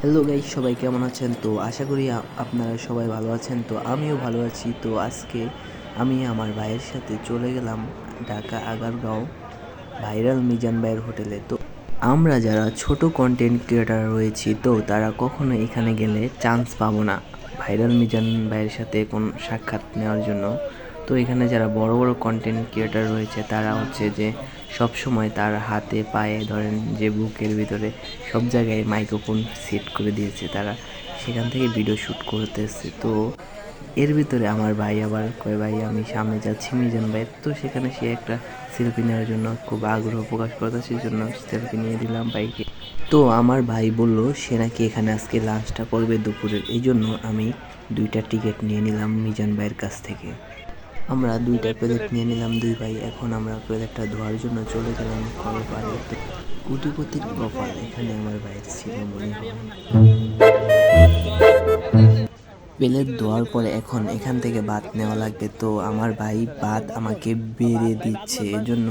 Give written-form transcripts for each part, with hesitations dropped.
Hello guys, সবাই কেমন আছেন? তো আশা করি আপনারা সবাই ভালো আছেন। তো আমিও ভালো আছি। তো আজকে আমি আমার ভাইয়ের সাথে চলে গেলাম ঢাকা আগারগাঁও ভাইরাল মিজান ভাইয়ের হোটেলে। তো আমরা যারা ছোট কন্টেন্ট ক্রিয়েটার রয়েছি, তো তারা কখনো এখানে গেলে চান্স পাবো না ভাইরাল মিজান ভাইয়ের সাথে কোন সাক্ষাৎ নেওয়ার জন্য। তো এখানে যারা বড় বড় কন্টেন্ট ক্রিয়েটার রয়েছে তারা হচ্ছে যে সব সময় তার হাতে পায়ে ধরেন যে বুকের ভিতরে সব জায়গায় মাইক্রোফোন সেট করে দিয়েছে, তারা সেখান থেকে ভিডিও শ্যুট করতেছে। তো এর ভিতরে আমার ভাই আবার কয়, ভাই আমি সামনে যাচ্ছি মিজান ভাইয়ের, তো সেখানে সে একটা সেলফি নেওয়ার জন্য খুব আগ্রহ প্রকাশ করতে, সেই জন্য সেলফি নিয়ে দিলাম ভাইকে। তো আমার ভাই বলল সে নাকি এখানে আজকে লাঞ্চটা করবে দুপুরের, এই জন্য আমি 2টা টিকিট নিয়ে নিলাম মিজান ভাইয়ের কাছ থেকে। আমরা 2টা প্লেট নিয়ে নিলাম দুই ভাই। এখন আমরা প্লেটটা ধোয়ার জন্য চলে গেলাম কল পাড়ে। তো কোটিপতির কপাল এখানে আমার ভাইয়ের ছিল মনে হয়। প্লেট ধোয়ার পরে এখন এখান থেকে ভাত নেওয়া লাগবে। তো আমার ভাই ভাত আমাকে বেড়ে দিচ্ছে, এজন্য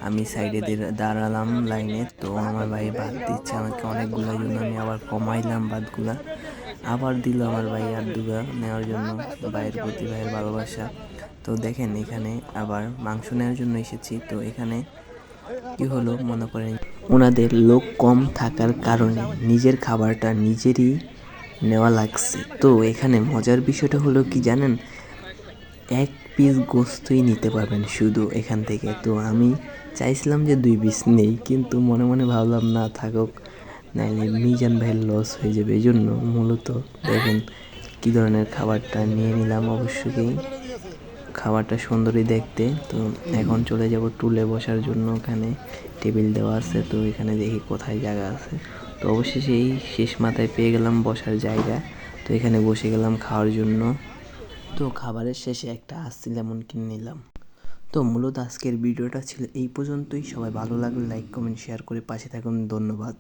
আমি সাইডে দাঁড়ালাম লাইনে। তো আমার ভাই ভাত দিচ্ছে আমাকে অনেকগুলো, জন্য আমি আবার কমাইলাম ভাতগুলা। আবার দিল আমার ভাই আর দুগা নেওয়ার জন্য। ভাইয়ের প্রতি ভাইয়ের ভালোবাসা। তো দেখেন এখানে আবার মাংস নেওয়ার জন্য এসেছি। তো এখানে কি হলো মনে করেন, ওনাদের লোক কম থাকার কারণে নিজের খাবারটা নিজেরই নেওয়া লাগছে। তো এখানে মজার বিষয়টা হলো কি জানেন, 1 পিস গোস্তই নিতে পারবেন শুধু এখান থেকে। তো আমি চাইছিলাম যে 2 পিস নেই, কিন্তু মনে মনে ভাবলাম না থাকুক, নাইলে মিজান ভাইয়ের লস হয়ে যাবে। এই জন্য মূলত দেখেন কী ধরনের খাবারটা নিয়ে নিলাম। অবশ্যই খাবারটা সুন্দরই দেখতে। তো এখন চলে যাব টুলে বসার জন্য, ওখানে টেবিল দেওয়া আছে। তো এখানে দেখি কোথায় জায়গা আছে। তো অবশেষে এই শেষ মাথায় পেয়ে গেলাম বসার জায়গা। তো এখানে বসে গেলাম খাওয়ার জন্য। তো খাবারের শেষে একটা আস্তি লেমন কিনে নিলাম। তো মূলত আজকের ভিডিওটা ছিল এই পর্যন্তই। সবাই ভালো লাগলে লাইক কমেন্ট শেয়ার করে পাশে থাকুন। ধন্যবাদ।